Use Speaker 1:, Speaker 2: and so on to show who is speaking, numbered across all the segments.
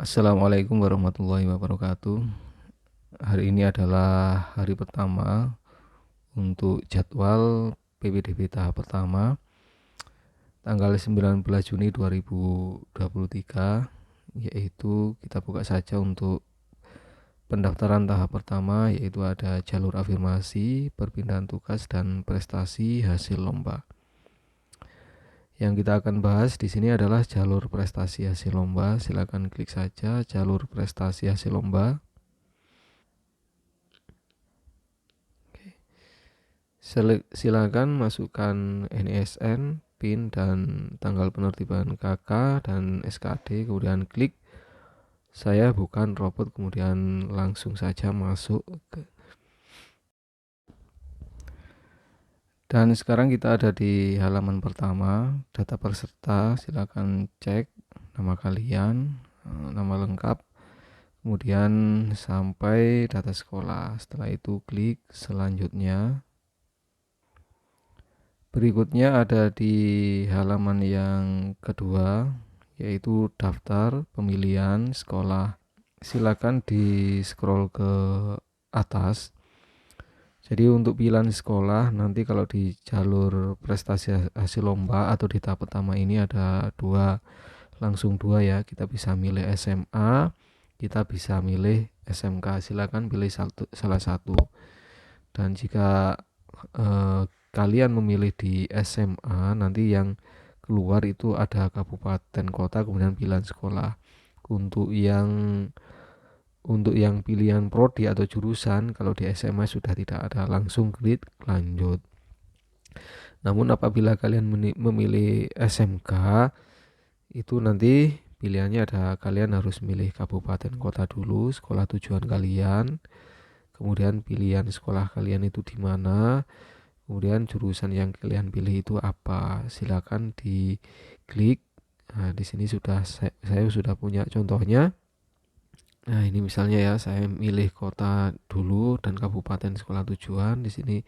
Speaker 1: Assalamualaikum warahmatullahi wabarakatuh. Hari ini adalah hari pertama untuk jadwal PPDB tahap pertama tanggal 19 Juni 2023, yaitu kita buka saja untuk pendaftaran tahap pertama, yaitu ada jalur afirmasi, perpindahan tugas, dan prestasi hasil lomba. Yang kita akan bahas di sini adalah jalur prestasi hasil lomba. Silakan klik saja jalur prestasi hasil lomba. Silakan masukkan NISN, PIN, dan tanggal penertiban KK dan SKD, kemudian klik saya bukan robot, kemudian langsung saja masuk dan sekarang kita ada di halaman pertama, data peserta. Silakan cek nama kalian, nama lengkap, kemudian sampai data sekolah. Setelah itu klik selanjutnya. Berikutnya ada di halaman yang kedua, yaitu daftar pemilihan sekolah. Silakan di scroll ke atas. Jadi untuk pilihan sekolah, nanti kalau di jalur prestasi hasil lomba atau di tahap pertama ini ada langsung dua ya. Kita bisa milih SMA, kita bisa milih SMK. Silakan pilih salah satu. Dan jika kalian memilih di SMA, nanti yang keluar itu ada kabupaten kota kemudian pilihan sekolah. Untuk yang pilihan prodi atau jurusan, kalau di SMA sudah tidak ada, langsung klik lanjut. Namun apabila kalian memilih SMK, itu nanti pilihannya ada, kalian harus milih kabupaten kota dulu, sekolah tujuan kalian, kemudian pilihan sekolah kalian itu di mana, kemudian jurusan yang kalian pilih itu apa. Silakan diklik. Nah, di sini saya sudah punya contohnya. Nah, ini misalnya ya, saya milih kota dulu dan kabupaten sekolah tujuan. Di sini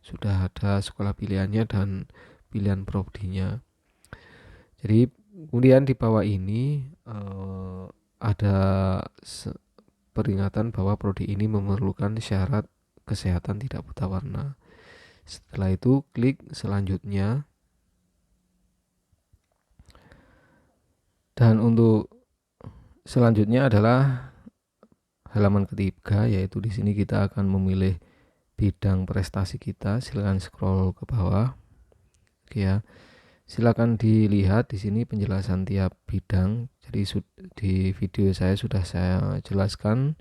Speaker 1: sudah ada sekolah pilihannya dan pilihan prodinya. Jadi kemudian di bawah ini ada peringatan bahwa prodi ini memerlukan syarat kesehatan tidak buta warna. Setelah itu klik selanjutnya. Dan untuk selanjutnya adalah halaman ketiga, yaitu di sini kita akan memilih bidang prestasi kita. Silakan scroll ke bawah. Oke ya. Silakan dilihat di sini penjelasan tiap bidang. Jadi di video saya sudah saya jelaskan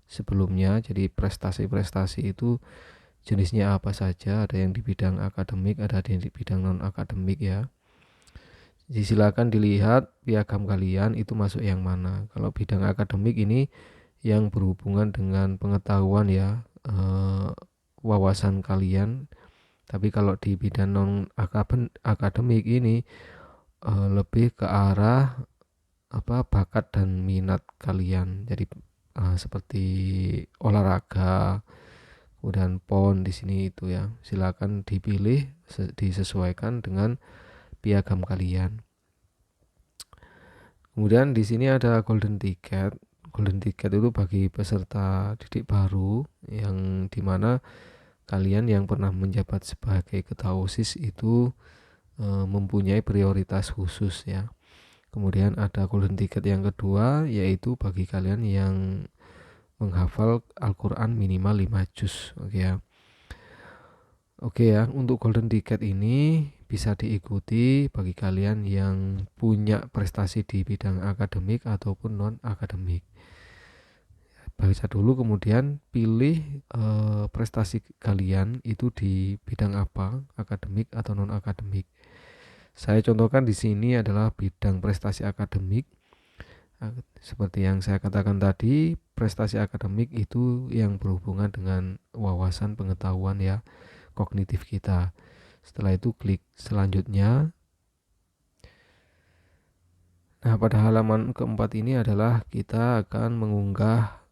Speaker 1: sebelumnya. Jadi prestasi-prestasi itu jenisnya apa saja, ada yang di bidang akademik, ada yang di bidang non akademik ya. Jadi silakan dilihat piagam kalian itu masuk yang mana. Kalau bidang akademik ini yang berhubungan dengan pengetahuan ya, wawasan kalian. Tapi kalau di bidang non akademik ini lebih ke arah bakat dan minat kalian. Jadi seperti olahraga, kemudian PON di sini itu ya. Silakan dipilih, disesuaikan dengan piagam kalian. Kemudian di sini ada golden ticket. Golden ticket itu bagi peserta didik baru, yang dimana kalian yang pernah menjabat sebagai ketua OSIS itu mempunyai prioritas khusus ya. Kemudian ada golden ticket yang kedua, yaitu bagi kalian yang menghafal Al-Quran minimal 5 juz. Oke ya, untuk golden ticket ini bisa diikuti bagi kalian yang punya prestasi di bidang akademik ataupun non akademik. Baca dulu, kemudian pilih prestasi kalian itu di bidang apa, akademik atau non akademik. Saya contohkan di sini adalah bidang prestasi akademik. Seperti yang saya katakan tadi, prestasi akademik itu yang berhubungan dengan wawasan pengetahuan ya, kognitif kita. Setelah itu klik selanjutnya. Nah, pada halaman keempat ini adalah kita akan mengunggah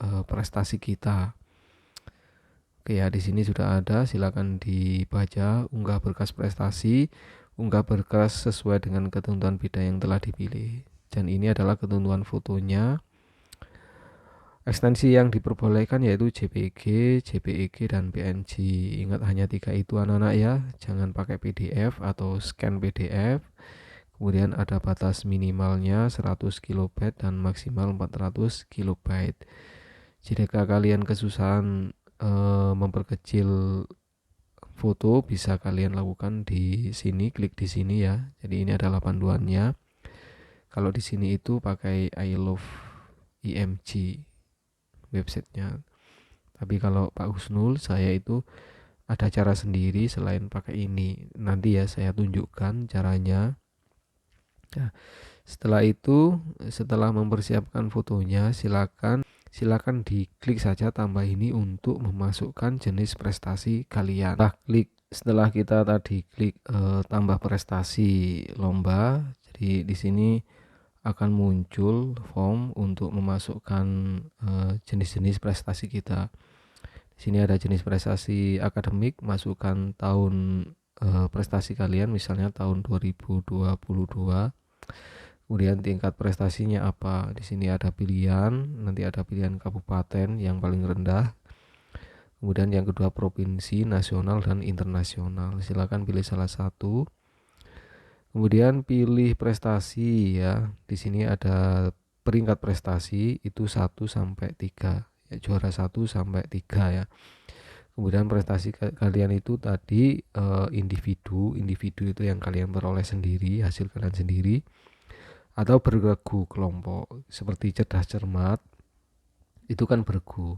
Speaker 1: prestasi kita. Oke ya, di sini sudah ada, silakan dibaca. Unggah berkas prestasi, unggah berkas sesuai dengan ketentuan bidang yang telah dipilih. dan ini adalah ketentuan fotonya. Ekstensi yang diperbolehkan yaitu JPG, JPEG, dan PNG. Ingat hanya 3 itu anak-anak ya, jangan pakai PDF atau scan PDF. Kemudian ada batas minimalnya 100 KB dan maksimal 400 KB. Jika kalian kesusahan memperkecil foto, bisa kalian lakukan di sini, klik di sini ya. Jadi ini adalah panduannya. Kalau di sini itu pakai I Love IMG websitenya. Tapi kalau Pak Husnul, saya itu ada cara sendiri selain pakai ini. Nanti ya saya tunjukkan caranya. Nah, setelah itu, setelah mempersiapkan fotonya, silakan diklik saja tambah ini untuk memasukkan jenis prestasi kalian. Setelah kita tadi klik tambah prestasi lomba, jadi di sini akan muncul form untuk memasukkan jenis-jenis prestasi kita. Di sini ada jenis prestasi akademik, masukkan tahun prestasi kalian, misalnya tahun 2022. Kemudian tingkat prestasinya apa? Di sini ada pilihan, nanti ada pilihan kabupaten yang paling rendah. Kemudian yang kedua provinsi, nasional, dan internasional. Silakan pilih salah satu. Kemudian pilih prestasi ya. Di sini ada peringkat prestasi itu 1 sampai 3. Ya, juara 1 sampai 3 ya. Kemudian prestasi kalian itu tadi individu itu yang kalian peroleh sendiri, hasil kalian sendiri, atau bergu kelompok seperti cerdas cermat itu kan bergu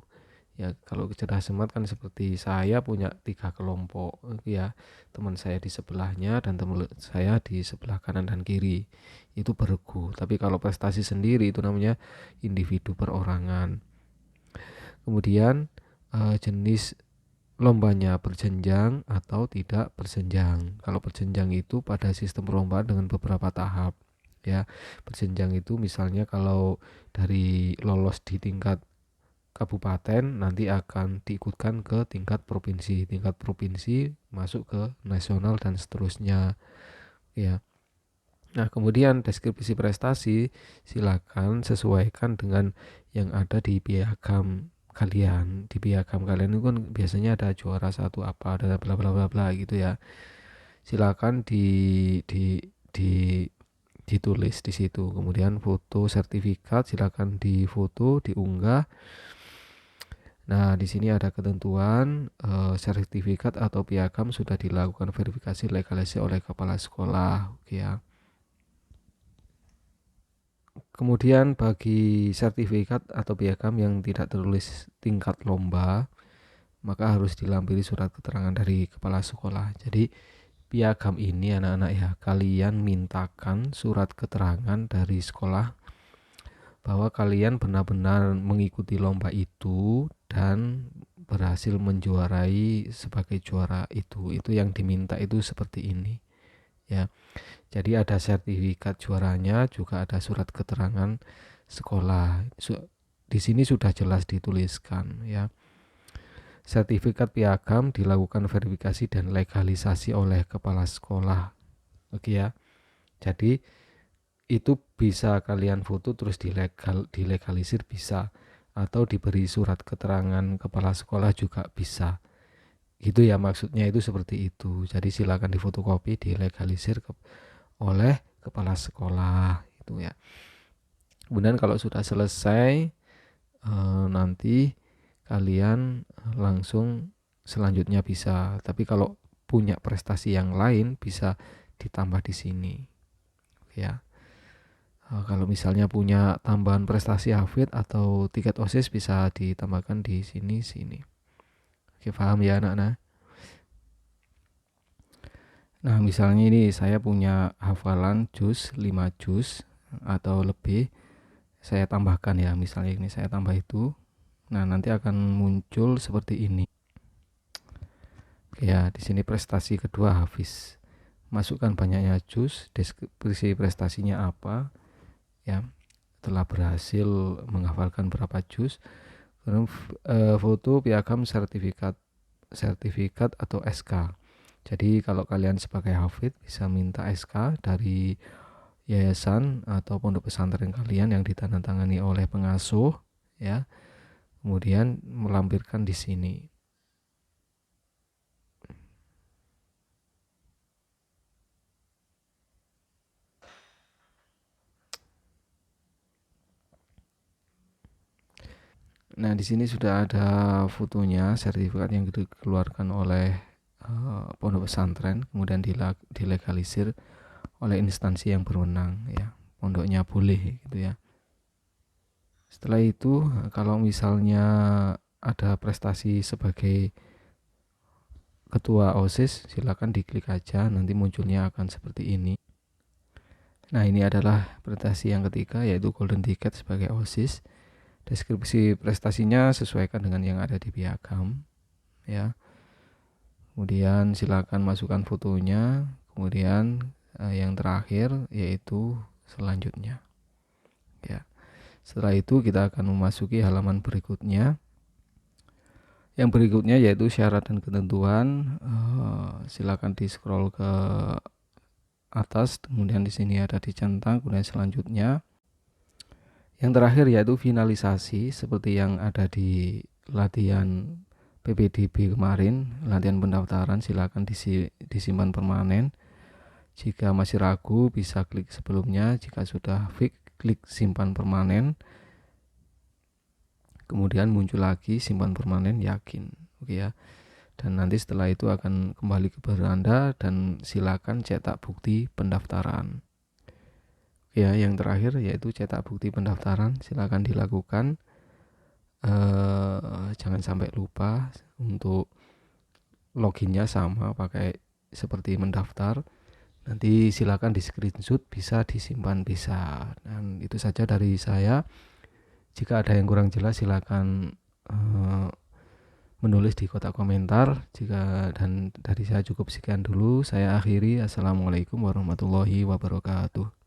Speaker 1: ya. Kalau cerdas cermat kan seperti saya punya 3 kelompok ya, teman saya di sebelahnya dan teman saya di sebelah kanan dan kiri, itu bergu. Tapi kalau prestasi sendiri itu namanya individu perorangan. Kemudian jenis lombanya berjenjang atau tidak berjenjang. Kalau berjenjang itu pada sistem perlombaan dengan beberapa tahap ya. Berjenjang itu misalnya kalau dari lolos di tingkat kabupaten nanti akan diikutkan ke tingkat provinsi masuk ke nasional dan seterusnya ya. Nah, kemudian deskripsi prestasi silakan sesuaikan dengan yang ada di piagam kalian. Di piagam kalian itu kan biasanya ada juara 1 apa, ada bla bla bla bla gitu ya. Silakan ditulis di situ. Kemudian foto sertifikat silakan difoto, diunggah. Nah, di sini ada ketentuan sertifikat atau piagam sudah dilakukan verifikasi legalisasi oleh kepala sekolah, oke ya. Kemudian bagi sertifikat atau piagam yang tidak tertulis tingkat lomba, maka harus dilampiri surat keterangan dari kepala sekolah. Jadi piagam ini anak-anak ya, kalian mintakan surat keterangan dari sekolah bahwa kalian benar-benar mengikuti lomba itu dan berhasil menjuarai sebagai juara itu yang diminta itu seperti ini ya. Jadi ada sertifikat juaranya, juga ada surat keterangan sekolah. Di sini sudah jelas dituliskan ya. Sertifikat piagam dilakukan verifikasi dan legalisasi oleh kepala sekolah. Oke ya. Jadi itu bisa kalian foto terus dilegalisir bisa, atau diberi surat keterangan kepala sekolah juga bisa. Gitu ya, maksudnya itu seperti itu. Jadi silakan difotokopi, dilegalisir oleh kepala sekolah itu ya. Kemudian kalau sudah selesai nanti kalian langsung selanjutnya bisa. Tapi kalau punya prestasi yang lain bisa ditambah di sini ya. Kalau misalnya punya tambahan prestasi hafid atau tiket OSIS bisa ditambahkan di sini. Oke, paham ya anak-anak? Nah, misalnya ini saya punya hafalan juz 5 juz atau lebih, saya tambahkan ya, misalnya ini saya tambah itu. Nah, nanti akan muncul seperti ini. Oke ya, di sini prestasi kedua hafiz. Masukkan banyaknya juz, deskripsi prestasinya apa ya, telah berhasil menghafalkan berapa juz. Kemudian foto piagam sertifikat atau SK. Jadi kalau kalian sebagai hafid bisa minta SK dari yayasan atau pondok pesantren kalian yang ditandatangani oleh pengasuh, ya. Kemudian melampirkan di sini. Nah, di sini sudah ada fotonya, sertifikat yang dikeluarkan oleh pondok pesantren, kemudian dilegalisir oleh instansi yang berwenang, ya. Pondoknya boleh gitu ya. Setelah itu, kalau misalnya ada prestasi sebagai ketua OSIS, silakan diklik aja, nanti munculnya akan seperti ini. Nah, ini adalah prestasi yang ketiga, yaitu golden ticket sebagai OSIS. Deskripsi prestasinya sesuaikan dengan yang ada di piagam, ya. Kemudian silakan masukkan fotonya. Kemudian yang terakhir yaitu selanjutnya, ya. Setelah itu kita akan memasuki halaman berikutnya. Yang berikutnya yaitu syarat dan ketentuan. Silakan di scroll ke atas, kemudian di sini ada dicentang, kemudian selanjutnya. Yang terakhir yaitu finalisasi, seperti yang ada di latihan PPDB kemarin, latihan pendaftaran. Silakan disimpan permanen. Jika masih ragu bisa klik sebelumnya, jika sudah fix klik simpan permanen. Kemudian muncul lagi simpan permanen yakin, oke ya. Dan nanti setelah itu akan kembali ke beranda dan silakan cetak bukti pendaftaran. Ya, yang terakhir yaitu cetak bukti pendaftaran, silakan dilakukan. Jangan sampai lupa untuk loginnya sama pakai seperti mendaftar. Nanti silakan di screenshot, bisa disimpan, bisa. Dan itu saja dari saya. Jika ada yang kurang jelas silakan menulis di kotak komentar. Dan dari saya cukup sekian dulu. Saya akhiri. Assalamualaikum warahmatullahi wabarakatuh.